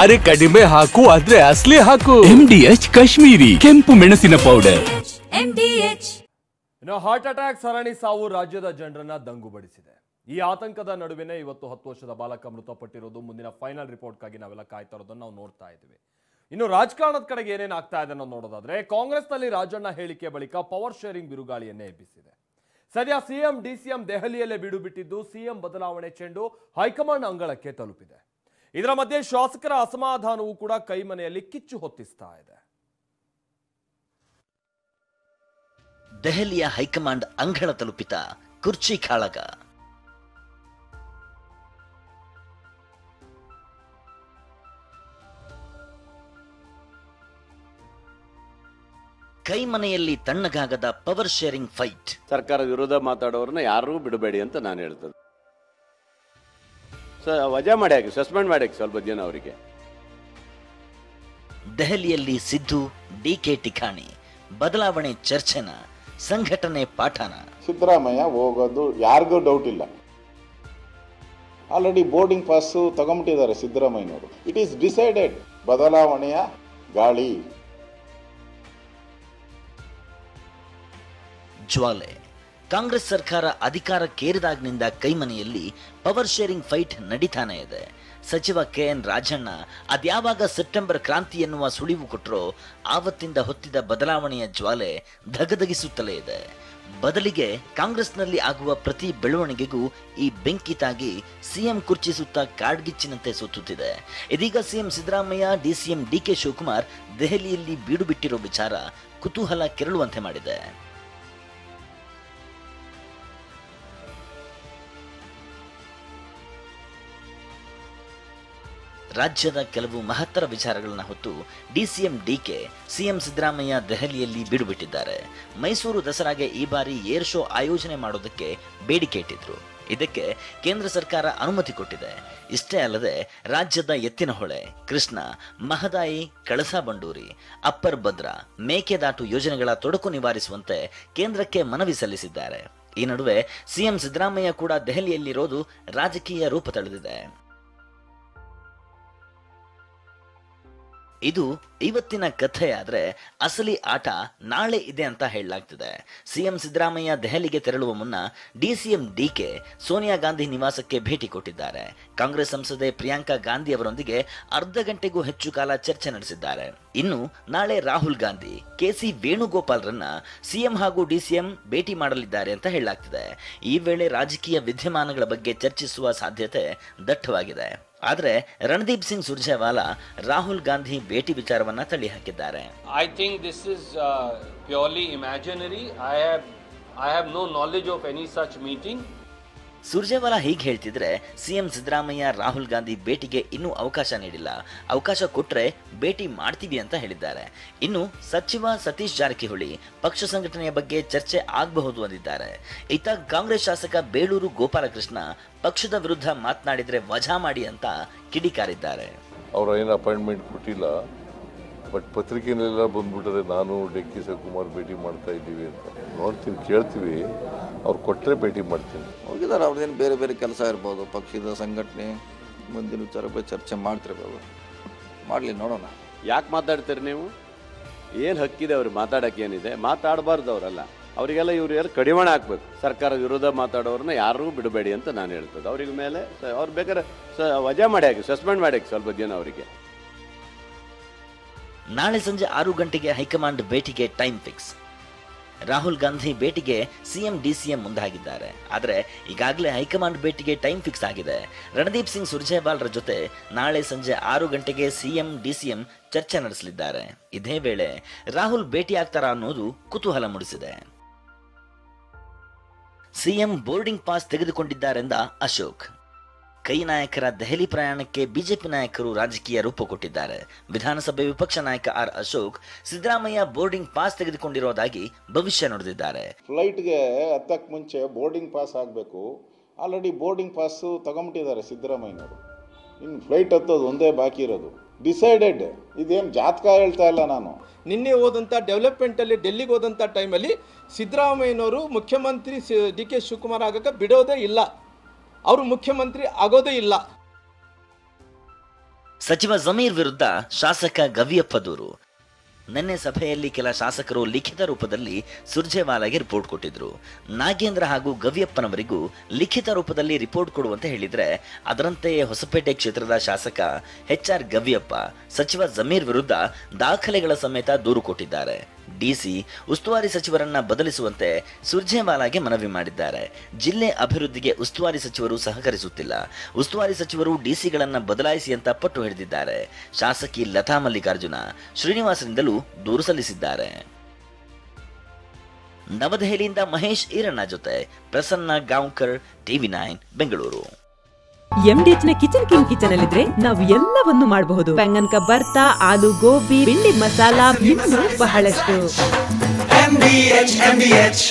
ಅರೆ ಕಡಿಮೆ ಹಾಕು ಆದ್ರೆ ಅಸಲಿ ಹಾಕು. MDH ಕಾಶ್ಮೀರಿ ಕೆಂಪು ಮೆಣಸಿನ ಪೌಡರ್. MDH. ಹಾರ್ಟ್ ಅಟ್ಯಾಕ್ ಸರಣಿ ಸಾವು ರಾಜ್ಯದ ಜನರನ್ನ ದಂಗುಬಡಿಸಿದೆ. ಈ ಆತಂಕದ ನಡುವೆನೇ ಇವತ್ತು 10 ವರ್ಷದ ಬಾಲಕ ಮೃತಪಟ್ಟಿರೋದು. ಮುಂದಿನ ಫೈನಲ್ ರಿಪೋರ್ಟ್ಗಾಗಿ ನಾವೆಲ್ಲ ಕಾಯ್ತಾ ಇರೋದನ್ನ ನಾವು ನೋಡ್ತಾ ಇದ್ದೀವಿ. ಇನ್ನು ರಾಜಕಾರಣದ ಕಡೆಗೆ ಏನೇನು ಆಗ್ತಾ ಇದೆ ಅನ್ನೋದು ನೋಡೋದಾದ್ರೆ, ಕಾಂಗ್ರೆಸ್ನಲ್ಲಿ ರಾಜಣ್ಣ ಹೇಳಿಕೆ ಬಳಿಕ ಪವರ್ ಶೇರಿಂಗ್ ಬಿರುಗಾಳಿಯನ್ನೇ ಎಬ್ಬಿಸಿದೆ. ಸದ್ಯ ಸಿಎಂ ಡಿಸಿಎಂ ದೆಹಲಿಯಲ್ಲೇ ಬೀಡು ಬಿಟ್ಟಿದ್ದು, ಸಿಎಂ ಬದಲಾವಣೆ ಚೆಂಡು ಹೈಕಮಾಂಡ್ ಅಂಗಳಕ್ಕೆ ತಲುಪಿದೆ. ಇದರ ಮಧ್ಯೆ ಶಾಸಕರ ಅಸಮಾಧಾನವೂ ಕೂಡ ಕೈಮನೆಯಲ್ಲಿ ಕಿಚ್ಚು ಹೊತ್ತಿಸ್ತಾ ಇದೆ. ದೆಹಲಿಯ ಹೈಕಮಾಂಡ್ ಅಂಗಳ ತಲುಪಿತ ಕುರ್ಚಿ ಕಾಳಗ. ಕೈಮನೆಯಲ್ಲಿ ತಣ್ಣಗಾಗದ ಪವರ್ ಶೇರಿಂಗ್ ಫೈಟ್. ಸರ್ಕಾರದ ವಿರೋಧ ಮಾತಾಡೋರನ್ನ ಯಾರೂ ಬಿಡಬೇಡಿ ಅಂತ ನಾನು ಹೇಳ್ತೇನೆ. ವಜಾ ಮಾಡಿ ಹಾಕಿ, ಸಸ್ಪೆಂಡ್ ಮಾಡಿ ಹಾಕಿ ಸ್ವಲ್ಪ ಜನ ಅವರಿಗೆ. ದೆಹಲಿಯಲ್ಲಿ ಸಿದ್ದು ಡಿಕೆ ಠಿಕಾಣಿ, ಬದಲಾವಣೆ ಚರ್ಚೆನ, ಸಂಘಟನೆ ಪಾಠನ. ಸಿದ್ದರಾಮಯ್ಯ ಹೋಗೋದು ಯಾರಿಗೂ ಡೌಟ್ ಇಲ್ಲ. ಆಲ್ರೆಡಿ ಬೋರ್ಡಿಂಗ್ ಪಾಸ್ ತಗೊಂಬಿಟ್ಟಿದ್ದಾರೆ ಸಿದ್ದರಾಮಯ್ಯನವರು. It is decided. ಬದಲಾವಣೆಯ ಗಾಳಿ. ಜ್ವಾಲೆ. ಕಾಂಗ್ರೆಸ್ ಸರ್ಕಾರ ಅಧಿಕಾರಕ್ಕೇರಿದಾಗಿನಿಂದ ಕೈಮನೆಯಲ್ಲಿ ಪವರ್ ಶೇರಿಂಗ್ ಫೈಟ್ ನಡೀತಾನೆ ಇದೆ. ಸಚಿವ KN ರಾಜಣ್ಣ ಅದ್ಯಾವಾಗ ಸೆಪ್ಟೆಂಬರ್ ಕ್ರಾಂತಿ ಎನ್ನುವ ಸುಳಿವು ಕೊಟ್ಟರೋ ಆವತ್ತಿಂದ ಹೊತ್ತಿದ ಬದಲಾವಣೆಯ ಜ್ವಾಲೆ ಧಗಧಗಿಸುತ್ತಲೇ ಇದೆ. ಬದಲಿಗೆ ಕಾಂಗ್ರೆಸ್ನಲ್ಲಿ ಆಗುವ ಪ್ರತಿ ಬೆಳವಣಿಗೆಗೂ ಈ ಬೆಂಕಿ ತಾಗಿ ಸಿಎಂ ಕುರ್ಚಿ ಸುತ್ತ ಕಾಡ್ಗಿಚ್ಚಿನಂತೆ ಸುತ್ತುತ್ತಿದೆ. ಇದೀಗ CM Siddaramaiah, DCM DK Shivakumar ದೆಹಲಿಯಲ್ಲಿ ಬೀಡು ಬಿಟ್ಟಿರೋ ವಿಚಾರ ಕುತೂಹಲ ಕೆರಳುವಂತೆ ಮಾಡಿದೆ. ರಾಜ್ಯದ ಕೆಲವು ಮಹತ್ತರ ವಿಚಾರಗಳನ್ನು ಹೊತ್ತು ಡಿಸಿಎಂ DK, ಸಿಎಂ ಸಿದ್ದರಾಮಯ್ಯ ದೆಹಲಿಯಲ್ಲಿ ಬೀಡುಬಿಟ್ಟಿದ್ದಾರೆ. ಮೈಸೂರು ದಸರಾಗೆ ಈ ಬಾರಿ ಏರ್ ಶೋ ಆಯೋಜನೆ ಮಾಡೋದಕ್ಕೆ ಬೇಡಿಕೆ ಇಟ್ಟಿದ್ರು. ಇದಕ್ಕೆ ಕೇಂದ್ರ ಸರ್ಕಾರ ಅನುಮತಿ ಕೊಟ್ಟಿದೆ. ಇಷ್ಟೇ ಅಲ್ಲದೆ ರಾಜ್ಯದ ಎತ್ತಿನಹೊಳೆ, ಕೃಷ್ಣ, ಮಹದಾಯಿ, ಕಳಸಾ ಬಂಡೂರಿ, ಅಪ್ಪರ್ ಭದ್ರಾ, ಮೇಕೆದಾಟು ಯೋಜನೆಗಳ ತೊಡಕು ನಿವಾರಿಸುವಂತೆ ಕೇಂದ್ರಕ್ಕೆ ಮನವಿ ಸಲ್ಲಿಸಿದ್ದಾರೆ. ಈ ನಡುವೆ ಸಿಎಂ ಸಿದ್ದರಾಮಯ್ಯ ಕೂಡ ದೆಹಲಿಯಲ್ಲಿರೋದು ರಾಜಕೀಯ ರೂಪ ತಳೆದಿದೆ. ಇದು ಇವತ್ತಿನ ಕಥೆಯಾದ್ರೆ ಅಸಲಿ ಆಟ ನಾಳೆ ಇದೆ ಅಂತ ಹೇಳಲಾಗ್ತಿದೆ. ಸಿಎಂ ಸಿದ್ದರಾಮಯ್ಯ ದೆಹಲಿಗೆ ತೆರಳುವ ಮುನ್ನ ಡಿಸಿಎಂ DK ಸೋನಿಯಾ ಗಾಂಧಿ ನಿವಾಸಕ್ಕೆ ಭೇಟಿ ಕೊಟ್ಟಿದ್ದಾರೆ. ಕಾಂಗ್ರೆಸ್ ಸಂಸದೆ ಪ್ರಿಯಾಂಕಾ ಗಾಂಧಿ ಅವರೊಂದಿಗೆ ಅರ್ಧ ಗಂಟೆಗೂ ಹೆಚ್ಚು ಕಾಲ ಚರ್ಚೆ ನಡೆಸಿದ್ದಾರೆ. ಇನ್ನು ನಾಳೆ ರಾಹುಲ್ ಗಾಂಧಿ, KC ವೇಣುಗೋಪಾಲ್ರನ್ನ ಸಿಎಂ ಹಾಗೂ ಡಿಸಿಎಂ ಭೇಟಿ ಮಾಡಲಿದ್ದಾರೆ ಅಂತ ಹೇಳಲಾಗ್ತಿದೆ. ಈ ವೇಳೆ ರಾಜಕೀಯ ವಿದ್ಯಮಾನಗಳ ಬಗ್ಗೆ ಚರ್ಚಿಸುವ ಸಾಧ್ಯತೆ ದಟ್ಟವಾಗಿದೆ. ಆದರೆ ರಣದೀಪ್ ಸಿಂಗ್ ಸುರ್ಜೇವಾಲಾ ರಾಹುಲ್ ಗಾಂಧಿ ಭೇಟಿ ವಿಚಾರವನ್ನ ತಳ್ಳಿ ಹಾಕಿದ್ದಾರೆ. I think this is purely imaginary. I have no knowledge of any such meeting. Surjewala ಹೀಗೆ ಹೇಳ್ತಿದ್ರೆ, ಸಿಎಂ ಸಿದ್ದರಾಮಯ್ಯ ರಾಹುಲ್ ಗಾಂಧಿ ಭೇಟಿಗೆ ಇನ್ನೂ ಅವಕಾಶ ನೀಡಿಲ್ಲ. ಅವಕಾಶ ಕೊಟ್ರೆ ಭೇಟಿ ಮಾಡ್ತೀವಿ ಅಂತ ಹೇಳಿದ್ದಾರೆ. ಇನ್ನು ಸಚಿವ ಸತೀಶ್ ಜಾರಕಿಹೊಳಿ ಪಕ್ಷ ಸಂಘಟನೆಯ ಬಗ್ಗೆ ಚರ್ಚೆ ಆಗಬಹುದು ಅಂದಿದ್ದಾರೆ. ಇತ್ತ ಕಾಂಗ್ರೆಸ್ ಶಾಸಕ ಬೇಳೂರು ಗೋಪಾಲಕೃಷ್ಣ ಪಕ್ಷದ ವಿರುದ್ಧ ಮಾತನಾಡಿದ್ರೆ ವಜಾ ಮಾಡಿ ಅಂತ ಕಿಡಿಕಾರಿದ್ದಾರೆ. ಅವರ ಏನು ಅಪಾಯಿಂಟ್ಮೆಂಟ್ ಕೊಟ್ಟಿಲ್ಲ, ಬಟ್ ಪತ್ರಿಕೆಯಲ್ಲೆಲ್ಲ ಬಂದ್ಬಿಟ್ಟದೆ ನಾನು DK ಶಿವಕುಮಾರ್ ಭೇಟಿ ಮಾಡ್ತಾ ಇದ್ದೀವಿ ಅಂತ. ನೋಡ್ತೀನಿ, ಕೇಳ್ತೀವಿ. ಅವ್ರು ಕೊಟ್ಟರೆ ಭೇಟಿ ಮಾಡ್ತೀನಿ. ಹೋಗಿದ್ದಾರೆ. ಅವ್ರದ್ದೇನು ಬೇರೆ ಬೇರೆ ಕೆಲಸ ಇರ್ಬೋದು, ಪಕ್ಷದ ಸಂಘಟನೆ ಮುಂದಿನ ವಿಚಾರ ಬಗ್ಗೆ ಚರ್ಚೆ ಮಾಡ್ತಿರ್ಬೋದು. ಮಾಡಲಿ, ನೋಡೋಣ. ಯಾಕೆ ಮಾತಾಡ್ತೀರಿ ನೀವು? ಏನು ಹಕ್ಕಿದೆ ಅವ್ರಿಗೆ ಮಾತಾಡೋಕೆ? ಏನಿದೆ? ಮಾತಾಡಬಾರ್ದು ಅವರೆಲ್ಲ. ಅವರಿಗೆಲ್ಲ ಇವ್ರು ಯಾರು ಕಡಿವಾಣ ಹಾಕ್ಬೇಕು. ಸರ್ಕಾರದ ವಿರೋಧ ಮಾತಾಡೋರನ್ನ ಯಾರೂ ಬಿಡಬೇಡಿ ಅಂತ ನಾನು ಹೇಳ್ತದೆ. ಅವ್ರಿಗೆ ಮೇಲೆ ಅವ್ರು ಬೇಕಾದ್ರೆ ವಜಾ ಮಾಡಿ ಹಾಕಿ, ಸಸ್ಪೆಂಡ್ ಮಾಡಿ ಹಾಕಿ ಸ್ವಲ್ಪ ಜನ ಅವರಿಗೆ. ನಾಳೆ ಸಂಜೆ 6 ಗಂಟೆಗೆ ಹೈಕಮಾಂಡ್ ಭೇಟಿಗೆ ಟೈಮ್ ಫಿಕ್ಸ್. ರಾಹುಲ್ ಗಾಂಧಿ ಭೇಟಿಗೆ ಸಿಎಂ DCM ಮುಂದಾಗಿದ್ದಾರೆ. ಆದರೆ ಈಗಾಗಲೇ ಹೈಕಮಾಂಡ್ ಭೇಟಿಗೆ ಟೈಮ್ ಫಿಕ್ಸ್ ಆಗಿದೆ. ರಣದೀಪ್ ಸಿಂಗ್ ಸುರ್ಜೇವಾಲ್ರ ಜೊತೆ ನಾಳೆ ಸಂಜೆ 6 ಗಂಟೆಗೆ ಸಿಎಂ DCM ಚರ್ಚೆ ನಡೆಸಲಿದ್ದಾರೆ. ಇದೇ ವೇಳೆ ರಾಹುಲ್ ಭೇಟಿ ಆಗ್ತಾರಾ ಅನ್ನೋದು ಕುತೂಹಲ ಮೂಡಿಸಿದೆ. ಸಿಎಂ ಬೋರ್ಡಿಂಗ್ ಪಾಸ್ ತೆಗೆದುಕೊಂಡಿದ್ದಾರೆಂದ ಅಶೋಕ್. ಕೈ ನಾಯಕರ ದೆಹಲಿ ಪ್ರಯಾಣಕ್ಕೆ ಬಿಜೆಪಿ ನಾಯಕರು ರಾಜಕೀಯ ರೂಪ ಕೊಟ್ಟಿದ್ದಾರೆ. ವಿಧಾನಸಭೆ ವಿಪಕ್ಷ ನಾಯಕ R Ashok Siddaramaiah boarding pass ತೆಗೆದುಕೊಂಡಿರೋದಾಗಿ ಭವಿಷ್ಯ ನುಡಿದಿದ್ದಾರೆ. ಫ್ಲೈಟ್ಗೆ ಹತ್ತಕ್ಕೆ ಮುಂಚೆ ಬೋರ್ಡಿಂಗ್ ಪಾಸ್ ಆಗಬೇಕು. ಆಲ್ರೆಡಿ ಬೋರ್ಡಿಂಗ್ ಪಾಸ್ ತಗೊಂಬಿಟ್ಟಿದ್ದಾರೆ ಸಿದ್ದರಾಮಯ್ಯನವರು. ಇನ್ನು ಫ್ಲೈಟ್ ಹತ್ತೋದು ಒಂದೇ ಬಾಕಿ ಇರೋದು. ಡಿಸೈಡೆಡ್. ಇದೇನು ಜಾತಕ ಹೇಳ್ತಾ ಇಲ್ಲ ನಾನು. ನಿನ್ನೆ ಹೋದಂಥ ಡೆವಲಪ್ಮೆಂಟಲ್ಲಿ ಡೆಲ್ಲಿಗೆ ಹೋದಂಥ ಟೈಮಲ್ಲಿ ಸಿದ್ದರಾಮಯ್ಯನವರು ಮುಖ್ಯಮಂತ್ರಿ DK ಶಿವಕುಮಾರ್ ಆಗಕ್ಕೆ ಬಿಡೋದೇ ಇಲ್ಲ. ಅವರು ಮುಖ್ಯಮಂತ್ರಿ ಆಗೋದೇ ಇಲ್ಲ. ಸಚಿವ ಜಮೀರ್ ವಿರುದ್ಧ ಶಾಸಕ ಗವಿಯಪ್ಪ ದೂರು. ನಿನ್ನೆ ಸಭೆಯಲ್ಲಿ ಕೆಲ ಶಾಸಕರು ಲಿಖಿತ ರೂಪದಲ್ಲಿ ಸುರ್ಜೇವಾಲಾಗೆ ರಿಪೋರ್ಟ್ ಕೊಟ್ಟಿದ್ರು. ನಾಗೇಂದ್ರ ಹಾಗೂ ಗವಿಯಪ್ಪನವರಿಗೂ ಲಿಖಿತ ರೂಪದಲ್ಲಿ ರಿಪೋರ್ಟ್ ಕೊಡುವಂತೆ ಹೇಳಿದ್ರೆ, ಅದರಂತೆಯೇ ಹೊಸಪೇಟೆ ಕ್ಷೇತ್ರದ ಶಾಸಕ HR ಗವಿಯಪ್ಪ ಸಚಿವ ಜಮೀರ್ ವಿರುದ್ಧ ದಾಖಲೆಗಳ ಸಮೇತ ದೂರು ಕೊಟ್ಟಿದ್ದಾರೆ. ಡಿಸಿ ಉಸ್ತುವಾರಿ ಸಚಿವರನ್ನ ಬದಲಿಸುವಂತೆ ಸುರ್ಜೇವಾಲಾಗೆ ಮನವಿ ಮಾಡಿದ್ದಾರೆ. ಜಿಲ್ಲೆ ಅಭಿವೃದ್ಧಿಗೆ ಉಸ್ತುವಾರಿ ಸಚಿವರು ಸಹಕರಿಸುತ್ತಿಲ್ಲ, ಉಸ್ತುವಾರಿ ಸಚಿವರು ಡಿಸಿಗಳನ್ನ ಬದಲಾಯಿಸಿ ಅಂತ ಪಟ್ಟು ಹಿಡಿದಿದ್ದಾರೆ. ಶಾಸಕಿ ಲತಾ ಮಲ್ಲಿಕಾರ್ಜುನ ಶ್ರೀನಿವಾಸರಿಂದಲೂ ದೂರು ಸಲ್ಲಿಸಿದ್ದಾರೆ. ನವದೆಹಲಿಯಿಂದ ಮಹೇಶ್ ಈರಣ್ಣ ಜೊತೆ ಪ್ರಸನ್ನ ಗಾಂವ್ಕರ್, TV9 ಬೆಂಗಳೂರು. MDH ನ ಕಿಚನ್ ಅಲ್ಲಿದ್ರೆ ನಾವು ಎಲ್ಲವನ್ನು ಮಾಡಬಹುದು. ಬೆಂಗನ್ ಕಾ ಬರ್ತಾ, ಆಲೂ ಗೋಬಿ, ಭಿಂಡಿ ಮಸಾಲಾ, ಇನ್ನೂ ಬಹಳಷ್ಟು. MDH